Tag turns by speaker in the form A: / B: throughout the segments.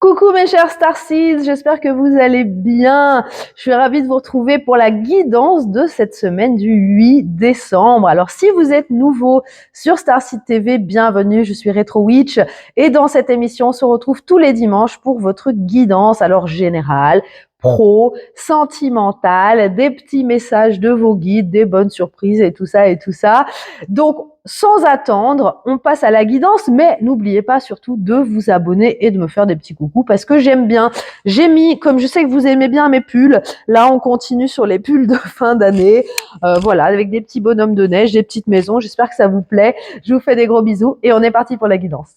A: Coucou mes chers Starseeds, j'espère que vous allez bien. Je suis ravie de vous retrouver pour la guidance de cette semaine du 8 décembre. Alors si vous êtes nouveau sur Starseed TV, bienvenue, je suis Retro Witch et dans cette émission on se retrouve tous les dimanches pour votre guidance alors générale, pro, sentimentale, des petits messages de vos guides, des bonnes surprises et tout ça et tout ça. Donc sans attendre, on passe à la guidance, mais n'oubliez pas surtout de vous abonner et de me faire des petits coucous parce que j'aime bien. J'ai mis, comme je sais que vous aimez bien mes pulls, là on continue sur les pulls de fin d'année, voilà, avec des petits bonhommes de neige, des petites maisons. J'espère que ça vous plaît. Je vous fais des gros bisous et on est parti pour la guidance.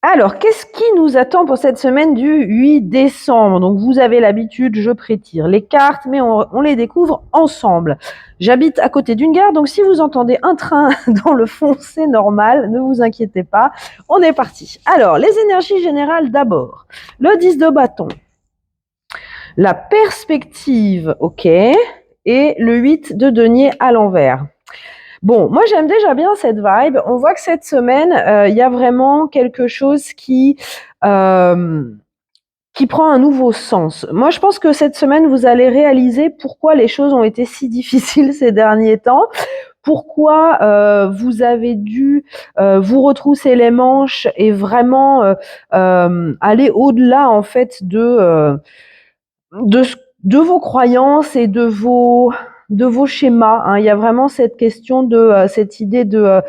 A: Alors, qu'est-ce qui nous attend pour cette semaine du 8 décembre? Donc, vous avez l'habitude, je prétire les cartes, mais on les découvre ensemble. J'habite à côté d'une gare, donc si vous entendez un train dans le fond, c'est normal, ne vous inquiétez pas. On est parti. Alors, les énergies générales d'abord. Le 10 de bâton. La perspective, ok. Et le 8 de denier à l'envers. Bon, moi j'aime déjà bien cette vibe. On voit que cette semaine, il y a vraiment quelque chose qui prend un nouveau sens. Moi, je pense que cette semaine, vous allez réaliser pourquoi les choses ont été si difficiles ces derniers temps, pourquoi vous avez dû vous retrousser les manches et vraiment aller au-delà en fait de, de vos croyances et de vos schémas. Hein. Il y a vraiment cette question de cette idée de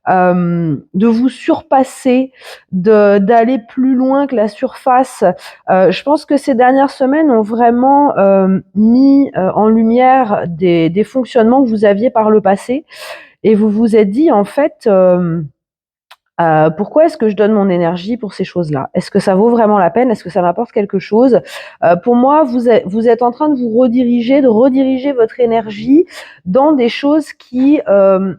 A: vous surpasser, d'aller plus loin que la surface. Je pense que ces dernières semaines ont vraiment mis en lumière des fonctionnements que vous aviez par le passé et vous vous êtes dit en fait pourquoi est-ce que je donne mon énergie pour ces choses-là? Est-ce que ça vaut vraiment la peine? Est-ce que ça m'apporte quelque chose? Pour moi, vous êtes en train de vous rediriger, de rediriger votre énergie dans des choses qui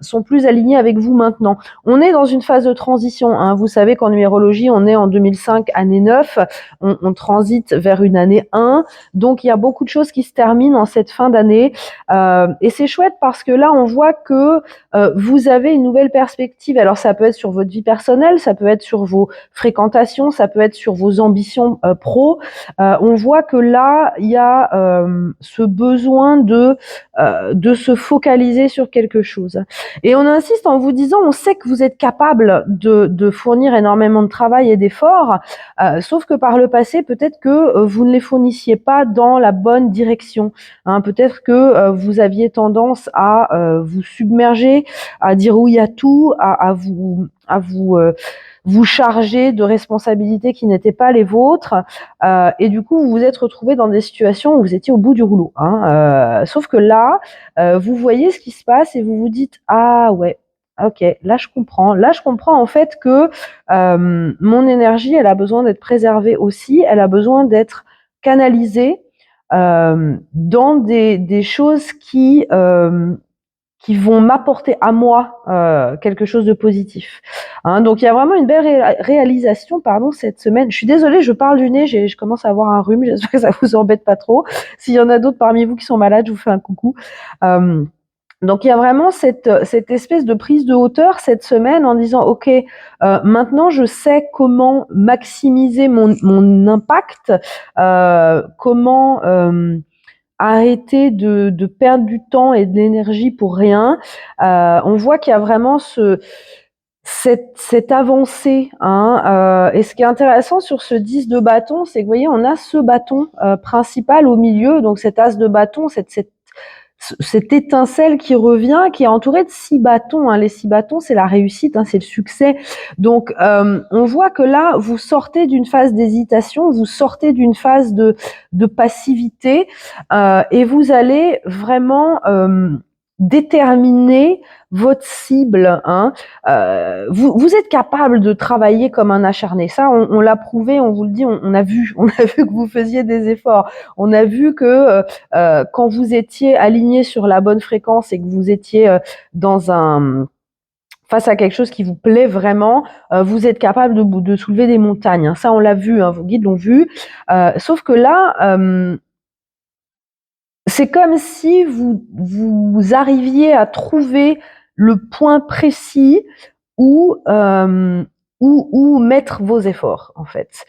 A: sont plus alignées avec vous maintenant. On est dans une phase de transition. Hein. Vous savez qu'en numérologie, on est en 2005, année 9. On transite vers une année 1. Donc, il y a beaucoup de choses qui se terminent en cette fin d'année. Et c'est chouette parce que là, on voit que vous avez une nouvelle perspective. Alors, ça peut être sur votre vie personnelle, ça peut être sur vos fréquentations, ça peut être sur vos ambitions pro. On voit que là, il y a ce besoin de se focaliser sur quelque chose. Et on insiste en vous disant, on sait que vous êtes capable de fournir énormément de travail et d'efforts, sauf que par le passé, peut-être que vous ne les fournissiez pas dans la bonne direction. Hein, peut-être que vous aviez tendance à vous submerger, à dire oui à tout, à vous charger de responsabilités qui n'étaient pas les vôtres, et du coup vous vous êtes retrouvé dans des situations où vous étiez au bout du rouleau. Hein, sauf que là, vous voyez ce qui se passe et vous vous dites ah ouais. Ok, là je comprends. Là je comprends en fait que mon énergie, elle a besoin d'être préservée aussi. Elle a besoin d'être canalisée dans des choses qui vont m'apporter à moi quelque chose de positif. Hein, donc il y a vraiment une belle réalisation cette semaine. Je suis désolée, je parle du nez, je commence à avoir un rhume, j'espère que ça vous embête pas trop. S'il y en a d'autres parmi vous qui sont malades, je vous fais un coucou. Donc il y a vraiment cette espèce de prise de hauteur cette semaine en disant ok, maintenant je sais comment maximiser mon impact, comment arrêter de perdre du temps et de l'énergie pour rien. On voit qu'il y a vraiment cette avancée. Hein, et ce qui est intéressant sur ce 10 de bâton, c'est que vous voyez, on a ce bâton principal au milieu, donc cet as de bâton, cette étincelle qui revient, qui est entourée de 6 bâtons. Hein. Les 6 bâtons, c'est la réussite, hein, c'est le succès. Donc, on voit que là, vous sortez d'une phase d'hésitation, vous sortez d'une phase de passivité, et vous allez vraiment déterminer votre cible. Hein. Vous êtes capable de travailler comme un acharné. Ça, on l'a prouvé, on vous le dit, on a vu que vous faisiez des efforts. On a vu que quand vous étiez aligné sur la bonne fréquence et que vous étiez face à quelque chose qui vous plaît vraiment, vous êtes capable de soulever des montagnes. Hein. Ça, on l'a vu, hein, vos guides l'ont vu. Sauf que là, c'est comme si vous arriviez à trouver le point précis où, où mettre vos efforts, en fait.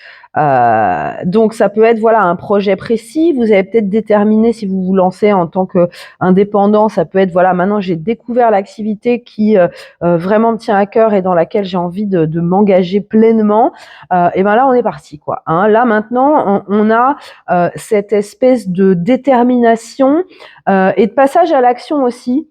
A: Donc ça peut être voilà un projet précis. Vous avez peut-être déterminé si vous vous lancez en tant qu'indépendant, ça peut être voilà maintenant j'ai découvert l'activité qui vraiment me tient à cœur et dans laquelle j'ai envie de m'engager pleinement. Et ben là on est parti quoi. Hein. Là maintenant on a cette espèce de détermination et de passage à l'action aussi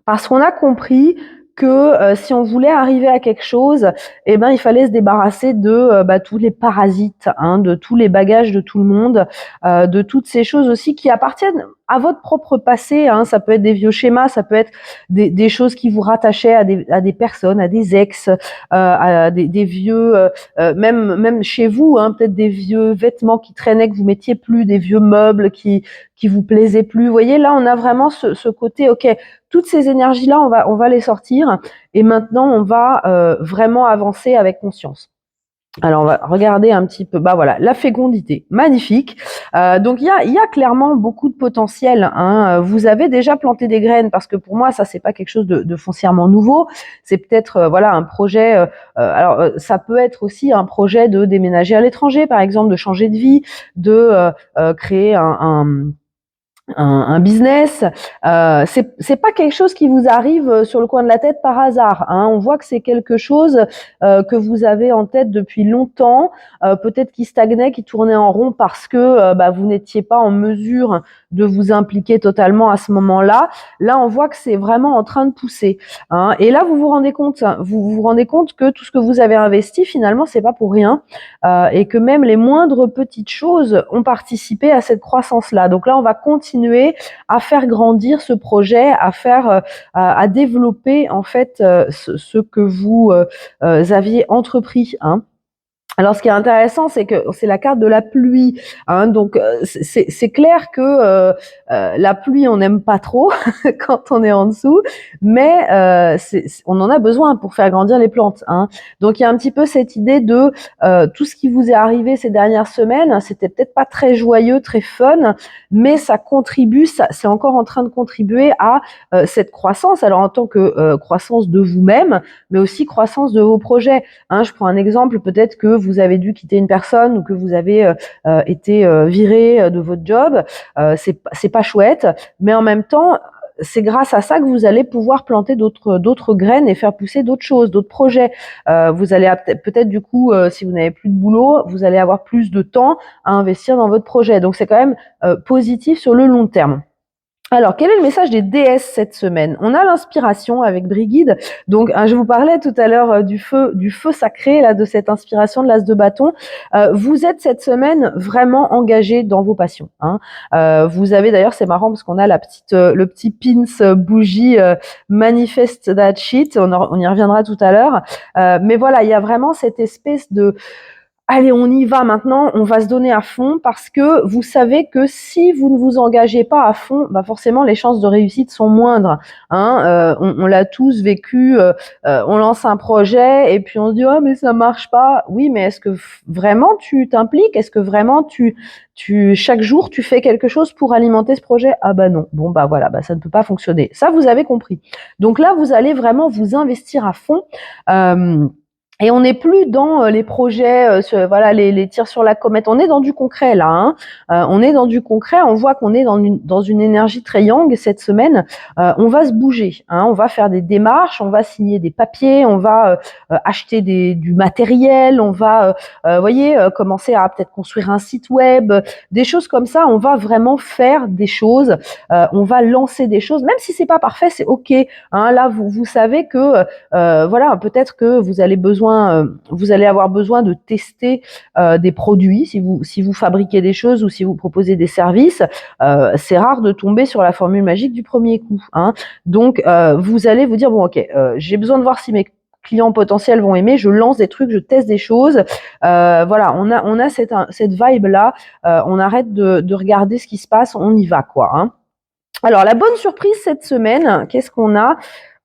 A: parce qu'on a compris que si on voulait arriver à quelque chose, eh ben il fallait se débarrasser de tous les parasites, hein, de tous les bagages de tout le monde, de toutes ces choses aussi qui appartiennent à votre propre passé. Hein. Ça peut être des vieux schémas, ça peut être des choses qui vous rattachaient à des personnes, à des ex, à des vieux, même chez vous, hein, peut-être des vieux vêtements qui traînaient que vous mettiez plus, des vieux meubles qui vous plaisaient plus. Vous voyez, là on a vraiment ce côté, ok, toutes ces énergies-là, on va les sortir et maintenant on va vraiment avancer avec conscience. Alors on va regarder un petit peu, bah voilà, la fécondité, magnifique. Donc il y a clairement beaucoup de potentiel. Hein. Vous avez déjà planté des graines parce que pour moi ça c'est pas quelque chose de foncièrement nouveau. C'est peut-être voilà un projet. Alors ça peut être aussi un projet de déménager à l'étranger par exemple, de changer de vie, de créer un business, c'est pas quelque chose qui vous arrive sur le coin de la tête par hasard. Hein. On voit que c'est quelque chose que vous avez en tête depuis longtemps, peut-être qui stagnait, qui tournait en rond parce que vous n'étiez pas en mesure de vous impliquer totalement à ce moment-là. Là, on voit que c'est vraiment en train de pousser. Hein. Et là, vous vous rendez compte que tout ce que vous avez investi, finalement, c'est pas pour rien, et que même les moindres petites choses ont participé à cette croissance-là. Donc là, on va continuer à faire grandir ce projet, à développer en fait ce que vous aviez entrepris. Hein. Alors, ce qui est intéressant, c'est que c'est la carte de la pluie. Hein, donc, c'est clair que la pluie, on n'aime pas trop quand on est en dessous, mais on en a besoin pour faire grandir les plantes. Hein. Donc, il y a un petit peu cette idée de tout ce qui vous est arrivé ces dernières semaines, c'était peut-être pas très joyeux, très fun, mais ça contribue, c'est encore en train de contribuer à cette croissance. Alors, en tant que croissance de vous-même, mais aussi croissance de vos projets. Hein, je prends un exemple, peut-être que vous avez dû quitter une personne ou que vous avez été viré de votre job. C'est pas chouette, mais en même temps, c'est grâce à ça que vous allez pouvoir planter d'autres graines et faire pousser d'autres choses, d'autres projets. Vous allez peut-être du coup, si vous n'avez plus de boulot, vous allez avoir plus de temps à investir dans votre projet. Donc c'est quand même positif sur le long terme. Alors, quel est le message des déesses cette semaine? On a l'inspiration avec Brigide. Donc, je vous parlais tout à l'heure du feu sacré, là, de cette inspiration de l'as de bâton. Vous êtes cette semaine vraiment engagé dans vos passions. Hein. Vous avez d'ailleurs, c'est marrant parce qu'on a le petit pins bougie manifest that shit. On y reviendra tout à l'heure. Mais voilà, il y a vraiment cette espèce de allez, on y va maintenant, on va se donner à fond parce que vous savez que si vous ne vous engagez pas à fond, forcément les chances de réussite sont moindres. Hein. On l'a tous vécu, on lance un projet et puis on se dit oh mais ça marche pas. Oui, mais est-ce que vraiment tu t'impliques? Est-ce que vraiment chaque jour tu fais quelque chose pour alimenter ce projet? Ah bah non. Bon voilà, ça ne peut pas fonctionner. Ça vous avez compris. Donc là vous allez vraiment vous investir à fond. Et on n'est plus dans les projets, voilà, les tirs sur la comète. On est dans du concret là. Hein. On est dans du concret. On voit qu'on est dans une énergie très yang cette semaine. On va se bouger. Hein. On va faire des démarches. On va signer des papiers. On va acheter du matériel. On va, voyez, commencer à peut-être construire un site web, des choses comme ça. On va vraiment faire des choses. On va lancer des choses, même si c'est pas parfait, c'est ok. Hein. Là, vous savez que voilà, peut-être que vous allez avoir besoin de tester des produits si vous fabriquez des choses ou si vous proposez des services. C'est rare de tomber sur la formule magique du premier coup. Hein. Donc, vous allez vous dire bon, ok, j'ai besoin de voir si mes clients potentiels vont aimer. Je lance des trucs, je teste des choses. Voilà, on a cette vibe là. On arrête de regarder ce qui se passe, on y va quoi. Hein. Alors la bonne surprise cette semaine, qu'est-ce qu'on a?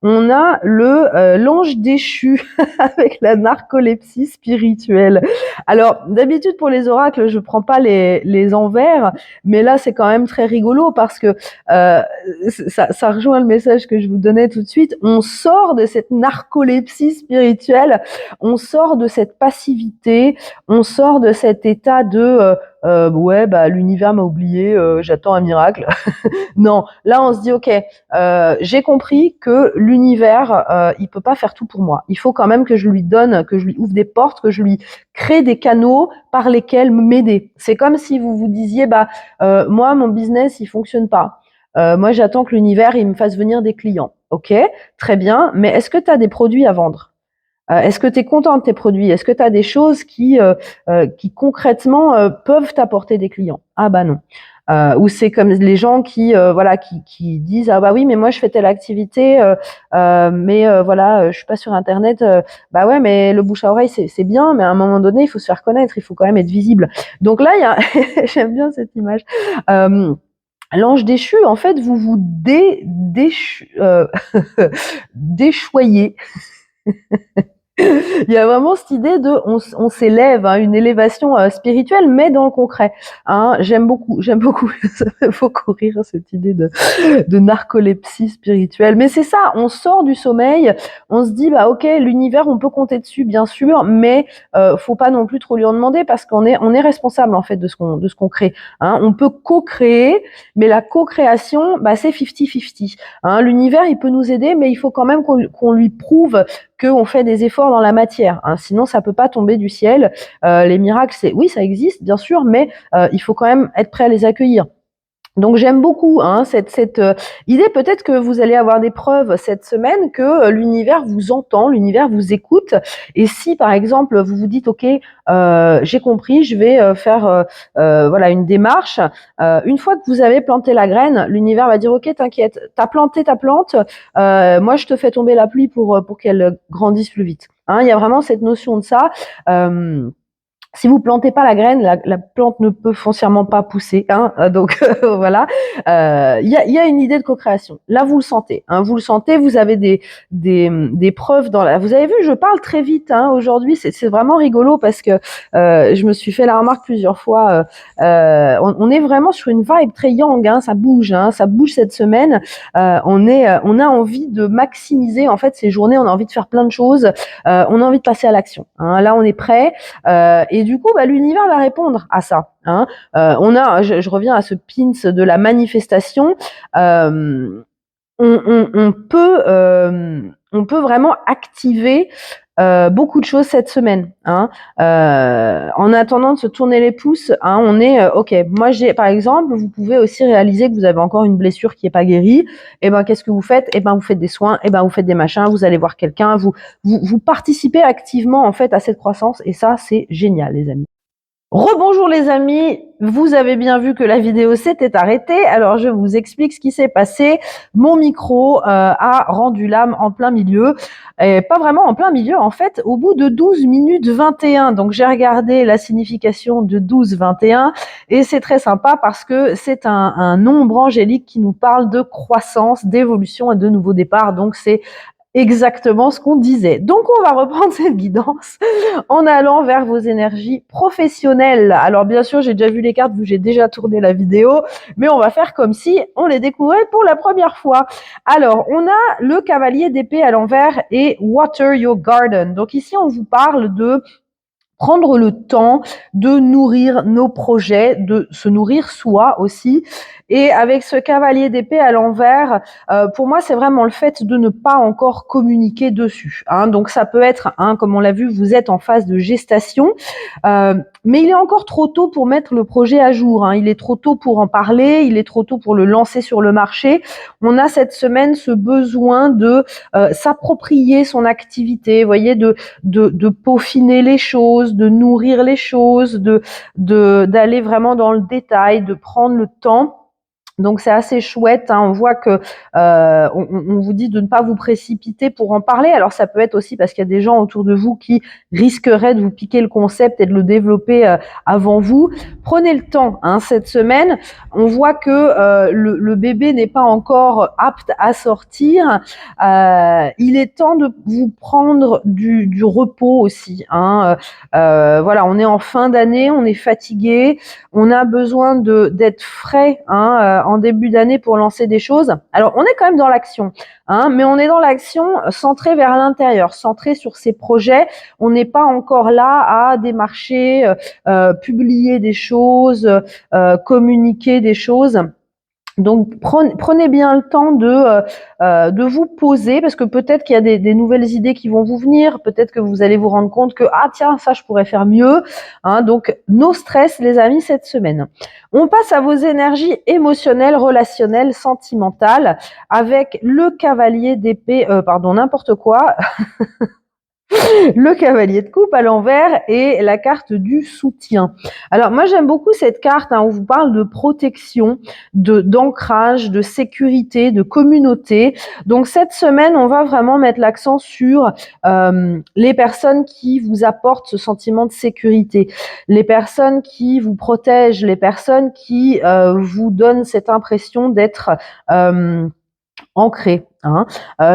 A: on a l'ange déchu avec la narcolepsie spirituelle. Alors, d'habitude, pour les oracles, je prends pas les envers, mais là, c'est quand même très rigolo parce que ça rejoint le message que je vous donnais tout de suite. On sort de cette narcolepsie spirituelle, on sort de cette passivité, on sort de cet état de ouais, bah l'univers m'a oublié, j'attends un miracle. Non, là on se dit ok, j'ai compris que l'univers, il peut pas faire tout pour moi. Il faut quand même que je lui donne, que je lui ouvre des portes, que je lui crée des canaux par lesquels m'aider. C'est comme si vous vous disiez bah moi mon business il fonctionne pas. Moi j'attends que l'univers il me fasse venir des clients. Ok, très bien, mais est-ce que tu as des produits à vendre? Est-ce que tu es content de tes produits? Est-ce que tu as des choses qui concrètement peuvent t'apporter des clients? Ah bah non. Ou c'est comme les gens qui disent ah bah oui mais moi je fais telle activité mais voilà je suis pas sur internet bah ouais mais le bouche à oreille c'est bien mais à un moment donné il faut se faire connaître, il faut quand même être visible. Donc là il y a j'aime bien cette image. L'ange déchu, en fait, vous vous déchoyez. Il y a vraiment cette idée de on s'élève, hein, une élévation spirituelle, mais dans le concret. Hein, j'aime beaucoup, ça fait beaucoup rire cette idée de narcolepsie spirituelle. Mais c'est ça, on sort du sommeil, on se dit bah ok, l'univers on peut compter dessus bien sûr, mais faut pas non plus trop lui en demander parce qu'on est responsable en fait de ce qu'on crée. Hein, on peut co-créer, mais la co-création bah c'est 50-50. Hein, l'univers il peut nous aider, mais il faut quand même qu'on lui prouve qu'on fait des efforts dans la matière. Hein, sinon, ça peut pas tomber du ciel. Les miracles, oui, ça existe, bien sûr, mais il faut quand même être prêt à les accueillir. Donc j'aime beaucoup hein, cette idée. Peut-être que vous allez avoir des preuves cette semaine que l'univers vous entend, l'univers vous écoute. Et si par exemple vous vous dites ok, j'ai compris, je vais faire voilà une démarche. Une fois que vous avez planté la graine, l'univers va dire ok, t'inquiète, t'as planté ta plante. Moi je te fais tomber la pluie pour qu'elle grandisse plus vite. Hein, il y a vraiment cette notion de ça. Si vous plantez pas la graine, la plante ne peut foncièrement pas pousser. Hein, donc voilà, il y a une idée de co-création. Là, vous le sentez. Hein, vous le sentez. Vous avez des preuves dans la. Vous avez vu, je parle très vite. Hein, aujourd'hui, c'est vraiment rigolo parce que je me suis fait la remarque plusieurs fois. On est vraiment sur une vibe très yang. Hein, ça bouge cette semaine. On a envie de maximiser en fait ces journées. On a envie de faire plein de choses. On a envie de passer à l'action. Hein, là, on est prêt. Et du coup, bah, l'univers va répondre à ça. Hein. Je reviens à ce pins de la manifestation. On peut vraiment activer beaucoup de choses cette semaine. Hein. En attendant de se tourner les pouces, hein, on est ok. Moi, par exemple, vous pouvez aussi réaliser que vous avez encore une blessure qui est pas guérie. Et ben, qu'est-ce que vous faites? Et ben, vous faites des soins. Et ben, vous faites des machins. Vous allez voir quelqu'un. Vous participez activement en fait à cette croissance. Et ça, c'est génial, les amis. Rebonjour les amis, vous avez bien vu que la vidéo s'était arrêtée, alors je vous explique ce qui s'est passé. Mon micro a rendu l'âme en plein milieu, et pas vraiment en plein milieu en fait, au bout de 12 minutes 21. Donc j'ai regardé la signification de 12-21 et c'est très sympa parce que c'est un nombre angélique qui nous parle de croissance, d'évolution et de nouveau départ. Donc c'est exactement ce qu'on disait. Donc, on va reprendre cette guidance en allant vers vos énergies professionnelles. Alors, bien sûr, j'ai déjà vu les cartes, vu que j'ai déjà tourné la vidéo, mais on va faire comme si on les découvrait pour la première fois. Alors, on a le cavalier d'épée à l'envers et Water Your Garden. Donc, ici, on vous parle de prendre le temps de nourrir nos projets, de se nourrir soi aussi. Et avec ce cavalier d'épée à l'envers, pour moi, c'est vraiment le fait de ne pas encore communiquer dessus. Hein. Donc ça peut être, hein, comme on l'a vu, vous êtes en phase de gestation, mais il est encore trop tôt pour mettre le projet à jour. Hein. Il est trop tôt pour en parler, il est trop tôt pour le lancer sur le marché. On a cette semaine ce besoin de s'approprier son activité, vous voyez, de peaufiner les choses, de nourrir les choses, d'aller vraiment dans le détail, de prendre le temps. Donc c'est assez chouette, hein. On voit que on vous dit de ne pas vous précipiter pour en parler. Alors ça peut être aussi parce qu'il y a des gens autour de vous qui risqueraient de vous piquer le concept et de le développer avant vous. Prenez le temps, hein, cette semaine. On voit que le bébé n'est pas encore apte à sortir. Il est temps de vous prendre du repos aussi, hein. Voilà, on est en fin d'année, on est fatigué. On a besoin d'être frais, hein, en début d'année pour lancer des choses. Alors, on est quand même dans l'action, hein, mais on est dans l'action centrée vers l'intérieur, centrée sur ses projets. On n'est pas encore là à démarcher, publier des choses, communiquer des choses. Donc prenez bien le temps de vous poser, parce que peut-être qu'il y a des nouvelles idées qui vont vous venir, peut-être que vous allez vous rendre compte que ah tiens, ça je pourrais faire mieux, hein. Donc no stress les amis cette semaine. On passe à vos énergies émotionnelles, relationnelles, sentimentales avec le cavalier d'épée, n'importe quoi, le cavalier de coupe à l'envers et la carte du soutien. Alors moi j'aime beaucoup cette carte, hein, où on vous parle de protection, d'ancrage, de sécurité, de communauté. Donc cette semaine on va vraiment mettre l'accent sur les personnes qui vous apportent ce sentiment de sécurité, les personnes qui vous protègent, les personnes qui vous donnent cette impression d'être ancré, hein.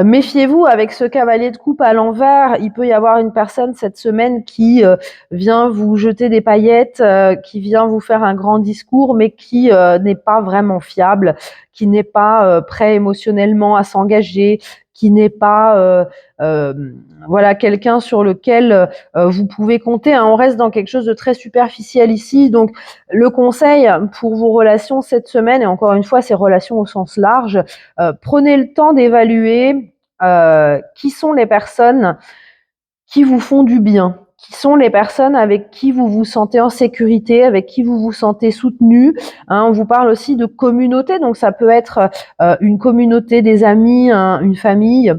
A: Méfiez-vous avec ce cavalier de coupe à l'envers. Il peut y avoir une personne cette semaine qui vient vous jeter des paillettes, qui vient vous faire un grand discours, mais qui n'est pas vraiment fiable, qui n'est pas prêt émotionnellement à s'engager, qui n'est pas voilà quelqu'un sur lequel vous pouvez compter, hein. On reste dans quelque chose de très superficiel ici. Donc le conseil pour vos relations cette semaine, et encore une fois ces relations au sens large, prenez le temps d'évaluer qui sont les personnes qui vous font du bien, qui sont les personnes avec qui vous vous sentez en sécurité, avec qui vous vous sentez soutenu, hein. On vous parle aussi de communauté, donc ça peut être une communauté, des amis, hein, une famille.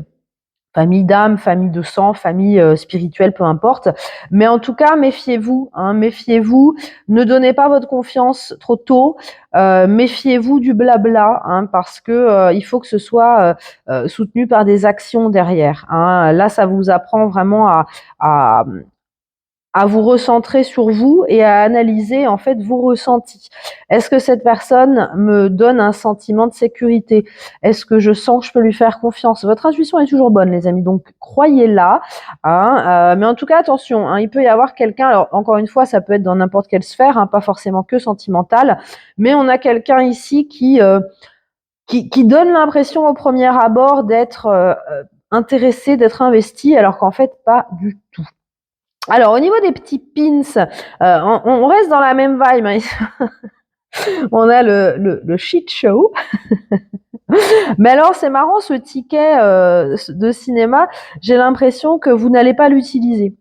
A: Famille d'âme, famille de sang, famille spirituelle, peu importe. Mais en tout cas, méfiez-vous, hein, méfiez-vous. Ne donnez pas votre confiance trop tôt. Méfiez-vous du blabla, hein, parce que il faut que ce soit soutenu par des actions derrière, hein. Là, ça vous apprend vraiment à, à vous recentrer sur vous et à analyser en fait vos ressentis. Est-ce que cette personne me donne un sentiment de sécurité? Est-ce que je sens que je peux lui faire confiance? Votre intuition est toujours bonne, les amis, donc croyez-la, hein. Mais en tout cas, attention, hein, il peut y avoir quelqu'un, alors encore une fois, ça peut être dans n'importe quelle sphère, hein, pas forcément que sentimentale, mais on a quelqu'un ici qui donne l'impression au premier abord d'être intéressé, d'être investi, alors qu'en fait, pas du tout. Alors, au niveau des petits pins, on reste dans la même vibe, hein. On a le shit show. Mais alors, c'est marrant, ce ticket de cinéma, j'ai l'impression que vous n'allez pas l'utiliser.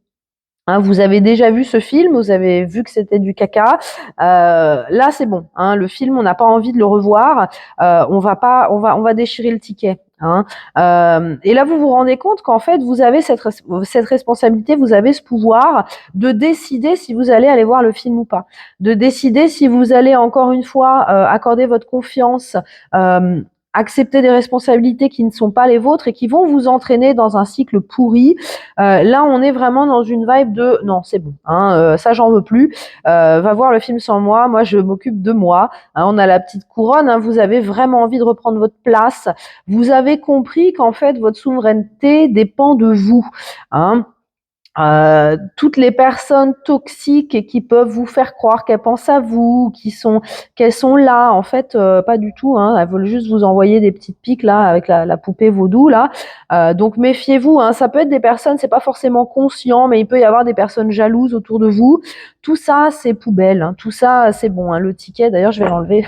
A: Hein, vous avez déjà vu ce film, vous avez vu que c'était du caca. Là, c'est bon, hein, le film, on n'a pas envie de le revoir. On va déchirer le ticket, hein. Et là, vous vous rendez compte qu'en fait, vous avez cette responsabilité, vous avez ce pouvoir de décider si vous allez aller voir le film ou pas, de décider si vous allez encore une fois accorder votre confiance. Accepter des responsabilités qui ne sont pas les vôtres et qui vont vous entraîner dans un cycle pourri. Là, on est vraiment dans une vibe de non, c'est bon, hein, ça j'en veux plus. Va voir le film sans moi. Moi, je m'occupe de moi. Hein, on a la petite couronne. Hein, vous avez vraiment envie de reprendre votre place. Vous avez compris qu'en fait, votre souveraineté dépend de vous. Hein. Toutes les personnes toxiques et qui peuvent vous faire croire qu'elles pensent à vous, qu'elles sont là, en fait, pas du tout, hein, elles veulent juste vous envoyer des petites piques là avec la poupée vaudou là. Donc méfiez-vous, hein, ça peut être des personnes, c'est pas forcément conscient, mais il peut y avoir des personnes jalouses autour de vous. Tout ça, c'est poubelle, hein, tout ça, c'est bon. Hein, le ticket, d'ailleurs, je vais l'enlever.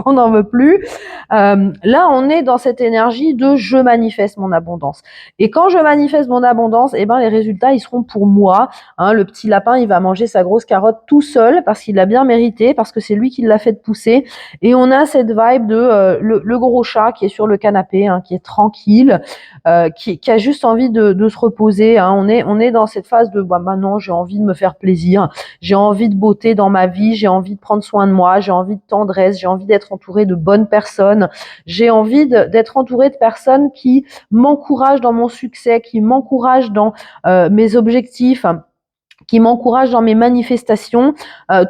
A: On n'en veut plus. Là, on est dans cette énergie de je manifeste mon abondance. Et quand je manifeste mon abondance, eh ben les résultats ils seront pour moi. Hein, le petit lapin, il va manger sa grosse carotte tout seul parce qu'il l'a bien mérité, parce que c'est lui qui l'a fait pousser. Et on a cette vibe de le gros chat qui est sur le canapé, hein, qui est tranquille, qui a juste envie de se reposer. Hein. On est dans cette phase de bah maintenant j'ai envie de me faire plaisir. j'ai envie de beauté dans ma vie, j'ai envie de prendre soin de moi, j'ai envie de tendresse, j'ai envie d'être entourée de bonnes personnes, j'ai envie d'être entourée de personnes qui m'encouragent dans mon succès, qui m'encouragent dans mes objectifs, qui m'encourage dans mes manifestations.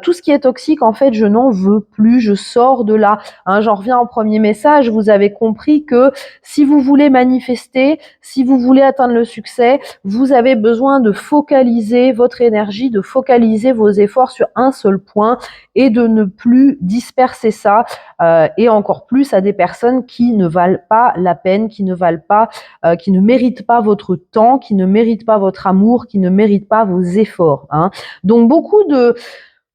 A: Tout ce qui est toxique, en fait, je n'en veux plus, je sors de là. Hein, j'en reviens au premier message, vous avez compris que si vous voulez manifester, si vous voulez atteindre le succès, vous avez besoin de focaliser votre énergie, de focaliser vos efforts sur un seul point et de ne plus disperser ça, et encore plus à des personnes qui ne valent pas la peine, qui ne méritent pas votre temps, qui ne méritent pas votre amour, qui ne méritent pas vos efforts. Hein. Donc beaucoup de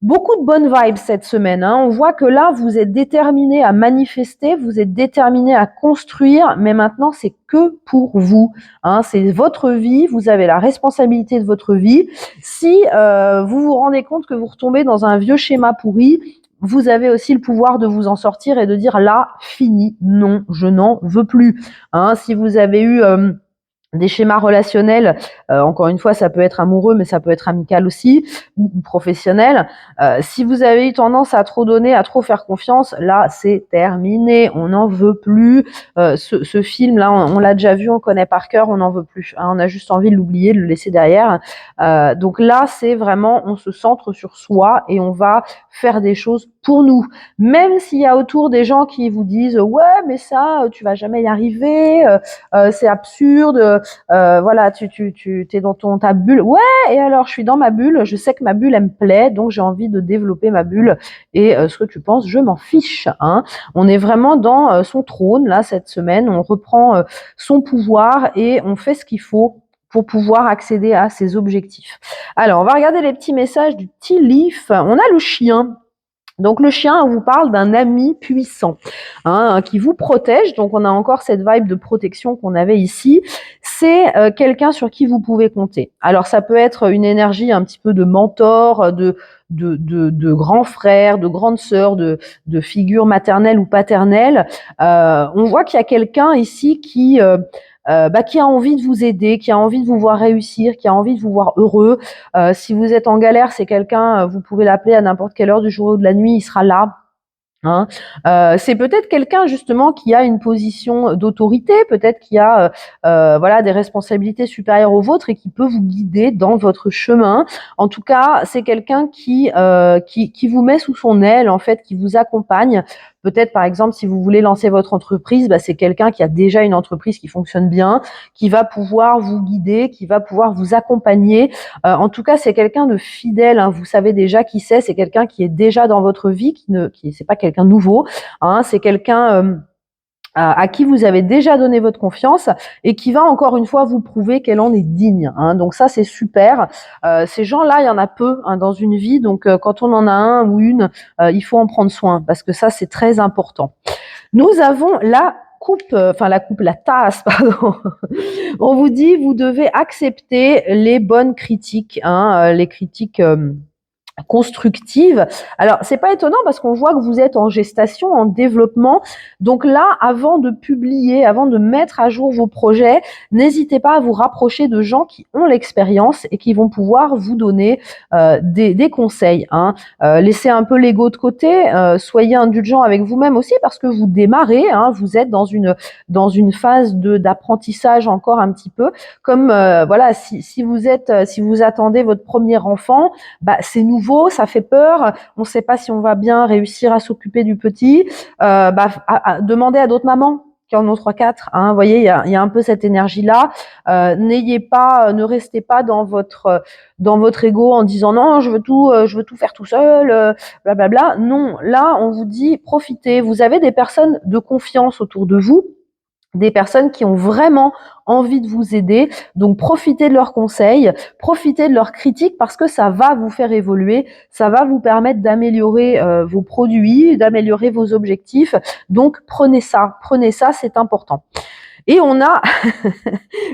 A: bonnes vibes cette semaine. Hein. On voit que là, vous êtes déterminé à manifester, vous êtes déterminé à construire, mais maintenant, c'est que pour vous. Hein. C'est votre vie, vous avez la responsabilité de votre vie. Si vous vous rendez compte que vous retombez dans un vieux schéma pourri, vous avez aussi le pouvoir de vous en sortir et de dire là, fini, non, je n'en veux plus. Hein. Si vous avez eu des schémas relationnels, encore une fois, ça peut être amoureux, mais ça peut être amical aussi, ou professionnel. Si vous avez eu tendance à trop donner, à trop faire confiance, là, c'est terminé. On n'en veut plus. Ce film-là, on l'a déjà vu, on connaît par cœur, on n'en veut plus. Hein, on a juste envie de l'oublier, de le laisser derrière. Donc là, c'est vraiment, on se centre sur soi et on va faire des choses pour nous. Même s'il y a autour des gens qui vous disent « Ouais, mais ça, tu vas jamais y arriver, c'est absurde. » voilà, tu t'es dans ta bulle. Ouais, et alors je suis dans ma bulle, je sais que ma bulle elle me plaît, donc j'ai envie de développer ma bulle. Et ce que tu penses, je m'en fiche. Hein. On est vraiment dans son trône là cette semaine. On reprend son pouvoir et on fait ce qu'il faut pour pouvoir accéder à ses objectifs. Alors, on va regarder les petits messages du Tea Leaf. On a le chien. Donc le chien, on vous parle d'un ami puissant, hein, qui vous protège. Donc on a encore cette vibe de protection qu'on avait ici. C'est quelqu'un sur qui vous pouvez compter. Alors ça peut être une énergie un petit peu de mentor, de grand frère, de grande sœur, de figure maternelle ou paternelle. On voit qu'il y a quelqu'un ici qui a envie de vous aider, qui a envie de vous voir réussir, qui a envie de vous voir heureux. Si vous êtes en galère, c'est quelqu'un, vous pouvez l'appeler à n'importe quelle heure du jour ou de la nuit, il sera là. Hein. C'est peut-être quelqu'un justement qui a une position d'autorité, peut-être qui a voilà des responsabilités supérieures aux vôtres et qui peut vous guider dans votre chemin. En tout cas, c'est quelqu'un qui vous met sous son aile en fait, qui vous accompagne. Peut-être par exemple si vous voulez lancer votre entreprise, c'est quelqu'un qui a déjà une entreprise qui fonctionne bien, qui va pouvoir vous guider, qui va pouvoir vous accompagner. En tout cas, c'est quelqu'un de fidèle. Hein. Vous savez déjà qui c'est quelqu'un qui est déjà dans votre vie, c'est pas quelqu'un de nouveau. Hein. C'est quelqu'un à qui vous avez déjà donné votre confiance et qui va encore une fois vous prouver qu'elle en est digne. Hein. Donc ça, c'est super. Ces gens-là, il y en a peu dans une vie. Donc quand on en a un ou une, il faut en prendre soin parce que ça, c'est très important. Nous avons la tasse, pardon. On vous dit, vous devez accepter les bonnes critiques, hein, les critiques constructive. Alors, c'est pas étonnant parce qu'on voit que vous êtes en gestation, en développement. Donc là, avant de publier, avant de mettre à jour vos projets, n'hésitez pas à vous rapprocher de gens qui ont l'expérience et qui vont pouvoir vous donner des conseils. Hein. Laissez un peu l'ego de côté, soyez indulgent avec vous-même aussi parce que vous démarrez, hein, vous êtes dans une phase d'apprentissage encore un petit peu. Comme voilà, si vous attendez votre premier enfant, c'est nouveau, ça fait peur, on ne sait pas si on va bien réussir à s'occuper du petit, demandez à d'autres mamans qui en ont 3-4, hein, vous voyez, il y a un peu cette énergie-là. Ne restez pas dans votre ego en disant non, je veux tout faire tout seul, blablabla. Non, là, on vous dit profitez. Vous avez des personnes de confiance autour de vous, des personnes qui ont vraiment envie de vous aider. Donc, profitez de leurs conseils, profitez de leurs critiques parce que ça va vous faire évoluer, ça va vous permettre d'améliorer vos produits, d'améliorer vos objectifs. Donc, prenez ça, c'est important. Et on a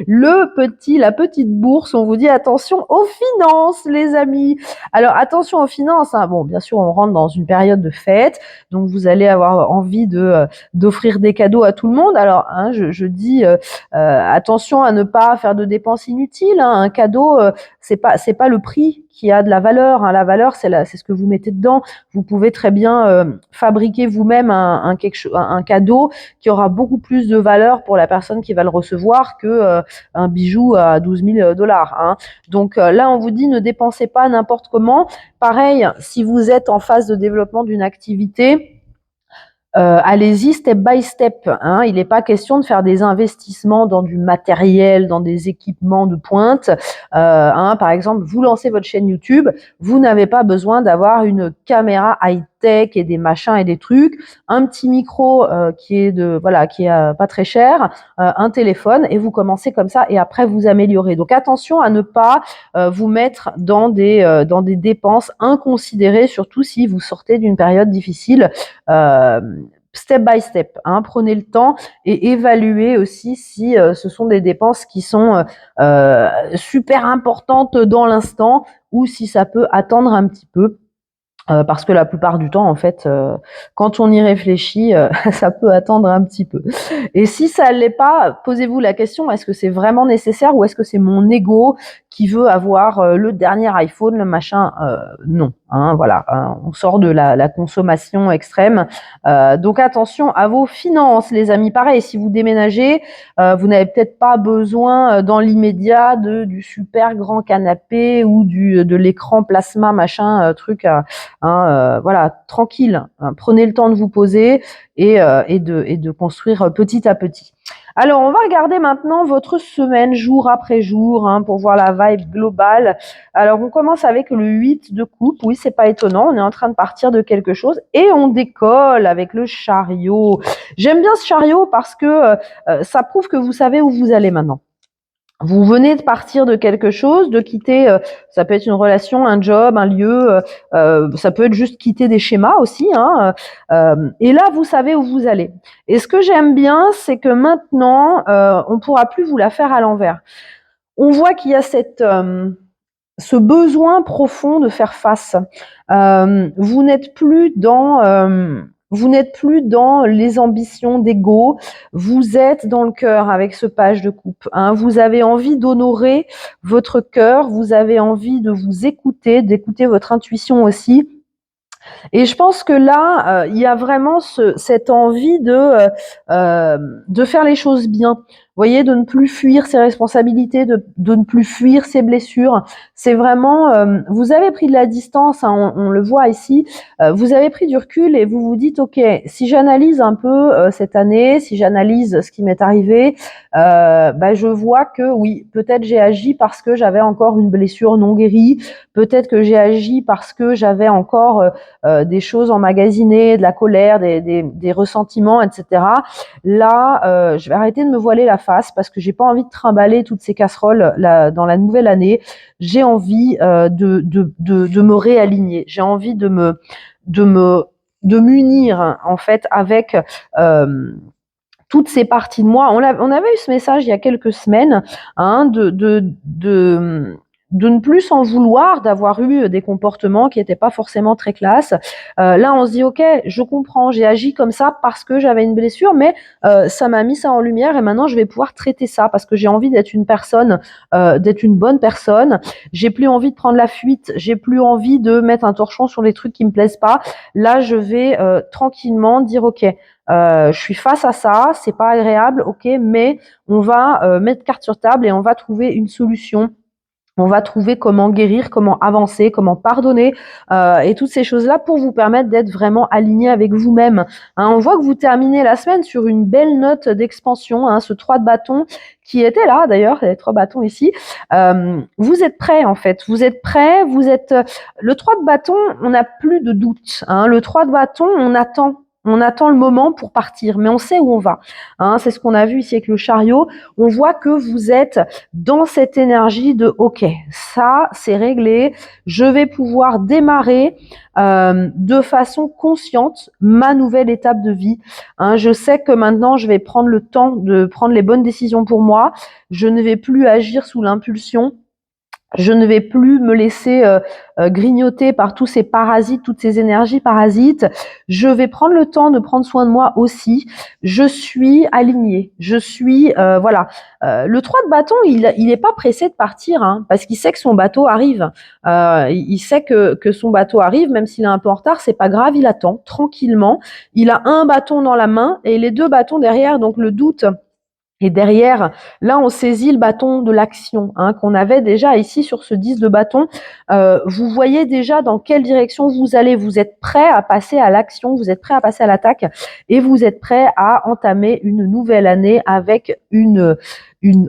A: la petite bourse, on vous dit attention aux finances, les amis. Alors attention aux finances, hein. Bon, bien sûr, on rentre dans une période de fête, donc vous allez avoir envie d'offrir des cadeaux à tout le monde. Alors, hein, je dis attention à ne pas faire de dépenses inutiles, hein. Un cadeau, c'est pas le prix qui a de la valeur, hein. La valeur, c'est ce que vous mettez dedans. Vous pouvez très bien fabriquer vous-même un cadeau qui aura beaucoup plus de valeur pour la personne qui va le recevoir que un bijou à 12 000 $. Hein. Donc là, on vous dit ne dépensez pas n'importe comment. Pareil, si vous êtes en phase de développement d'une activité, allez-y step by step. Hein. Il n'est pas question de faire des investissements dans du matériel, dans des équipements de pointe. Hein, par exemple, vous lancez votre chaîne YouTube, vous n'avez pas besoin d'avoir une caméra high-tech et des machins et des trucs, un petit micro qui est pas très cher, un téléphone, et vous commencez comme ça et après vous améliorez. Donc attention à ne pas vous mettre dans des dépenses inconsidérées, surtout si vous sortez d'une période difficile. Step by step, hein, prenez le temps et évaluez aussi si ce sont des dépenses qui sont super importantes dans l'instant ou si ça peut attendre un petit peu. Parce que la plupart du temps, en fait, quand on y réfléchit, ça peut attendre un petit peu. Et si ça ne l'est pas, posez-vous la question, est-ce que c'est vraiment nécessaire ou est-ce que c'est mon ego qui veut avoir le dernier iPhone, le machin? Non, hein, voilà, hein, on sort de la consommation extrême. Donc attention à vos finances, les amis. Pareil, si vous déménagez, vous n'avez peut-être pas besoin dans l'immédiat du super grand canapé ou de l'écran plasma, machin, truc hein, voilà, tranquille, hein, prenez le temps de vous poser et de construire petit à petit. Alors, on va regarder maintenant votre semaine jour après jour hein, pour voir la vibe globale. Alors, on commence avec le 8 de coupe. Oui, c'est pas étonnant. On est en train de partir de quelque chose et on décolle avec le chariot. J'aime bien ce chariot parce que ça prouve que vous savez où vous allez maintenant. Vous venez de partir de quelque chose, de quitter, ça peut être une relation, un job, un lieu, ça peut être juste quitter des schémas aussi. Hein, et là, vous savez où vous allez. Et ce que j'aime bien, c'est que maintenant, on ne pourra plus vous la faire à l'envers. On voit qu'il y a ce besoin profond de faire face. Vous n'êtes plus dans les ambitions d'ego, vous êtes dans le cœur avec ce page de coupe. Hein. Vous avez envie d'honorer votre cœur, vous avez envie de vous écouter, d'écouter votre intuition aussi. Et je pense que là, il y a vraiment cette envie de faire les choses bien. Vous voyez, de ne plus fuir ses responsabilités, de ne plus fuir ses blessures. C'est vraiment, vous avez pris de la distance, hein, on le voit ici, vous avez pris du recul et vous vous dites, ok, si j'analyse un peu cette année, si j'analyse ce qui m'est arrivé, je vois que oui, peut-être j'ai agi parce que j'avais encore une blessure non guérie, peut-être que j'ai agi parce que j'avais encore des choses emmagasinées, de la colère, des ressentiments, etc. Là, je vais arrêter de me voiler la face parce que j'ai pas envie de trimballer toutes ces casseroles dans la nouvelle année. J'ai envie de me réaligner. J'ai envie de m'unir en fait avec toutes ces parties de moi. On avait eu ce message il y a quelques semaines hein, de ne plus s'en vouloir d'avoir eu des comportements qui n'étaient pas forcément très classe. Là, on se dit, ok, je comprends, j'ai agi comme ça parce que j'avais une blessure, mais ça m'a mis ça en lumière et maintenant, je vais pouvoir traiter ça parce que j'ai envie d'être une personne, d'être une bonne personne. J'ai plus envie de prendre la fuite, j'ai plus envie de mettre un torchon sur les trucs qui me plaisent pas. Là, je vais tranquillement dire, ok, je suis face à ça, c'est pas agréable, ok, mais on va mettre carte sur table et on va trouver une solution. On va trouver comment guérir, comment avancer, comment pardonner et toutes ces choses-là pour vous permettre d'être vraiment aligné avec vous-même. Hein, on voit que vous terminez la semaine sur une belle note d'expansion, hein, ce 3 de bâton qui était là d'ailleurs, il y a 3 bâtons ici. Vous êtes prêts en fait, vous êtes prêts, le 3 de bâton, on n'a plus de doute. Hein, le 3 de bâton, on attend. On attend le moment pour partir, mais on sait où on va. Hein, c'est ce qu'on a vu ici avec le chariot. On voit que vous êtes dans cette énergie de OK, ça c'est réglé. Je vais pouvoir démarrer de façon consciente ma nouvelle étape de vie. Hein, je sais que maintenant je vais prendre le temps de prendre les bonnes décisions pour moi. Je ne vais plus agir sous l'impulsion. Je ne vais plus me laisser grignoter par tous ces parasites, toutes ces énergies parasites. Je vais prendre le temps de prendre soin de moi aussi. Je suis alignée. Je suis voilà. Le 3 de bâton, il n'est pas pressé de partir, hein, parce qu'il sait que son bateau arrive. Il sait que son bateau arrive, même s'il est un peu en retard, c'est pas grave. Il attend tranquillement. Il a un bâton dans la main et les 2 bâtons derrière. Donc le doute. Et derrière, là, on saisit le bâton de l'action, hein, qu'on avait déjà ici sur ce 10 de bâton. Vous voyez déjà dans quelle direction vous allez. Vous êtes prêt à passer à l'action, vous êtes prêt à passer à l'attaque et vous êtes prêt à entamer une nouvelle année avec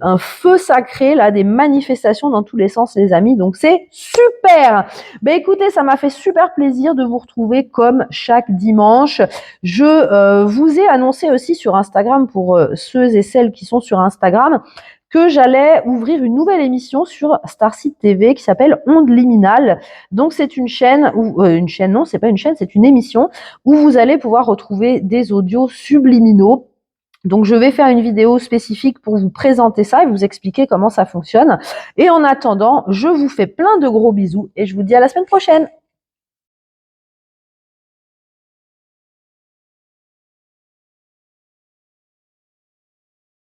A: un feu sacré, là, des manifestations dans tous les sens, les amis. Donc, c'est super. Ben, écoutez, ça m'a fait super plaisir de vous retrouver comme chaque dimanche. Je vous ai annoncé aussi sur Instagram, pour ceux et celles qui sont sur Instagram, que j'allais ouvrir une nouvelle émission sur Starseed TV qui s'appelle Onde Liminale. Donc c'est une chaîne, une chaîne non, c'est pas une chaîne, c'est une émission où vous allez pouvoir retrouver des audios subliminaux. Donc je vais faire une vidéo spécifique pour vous présenter ça et vous expliquer comment ça fonctionne. Et en attendant, je vous fais plein de gros bisous et je vous dis à la semaine prochaine.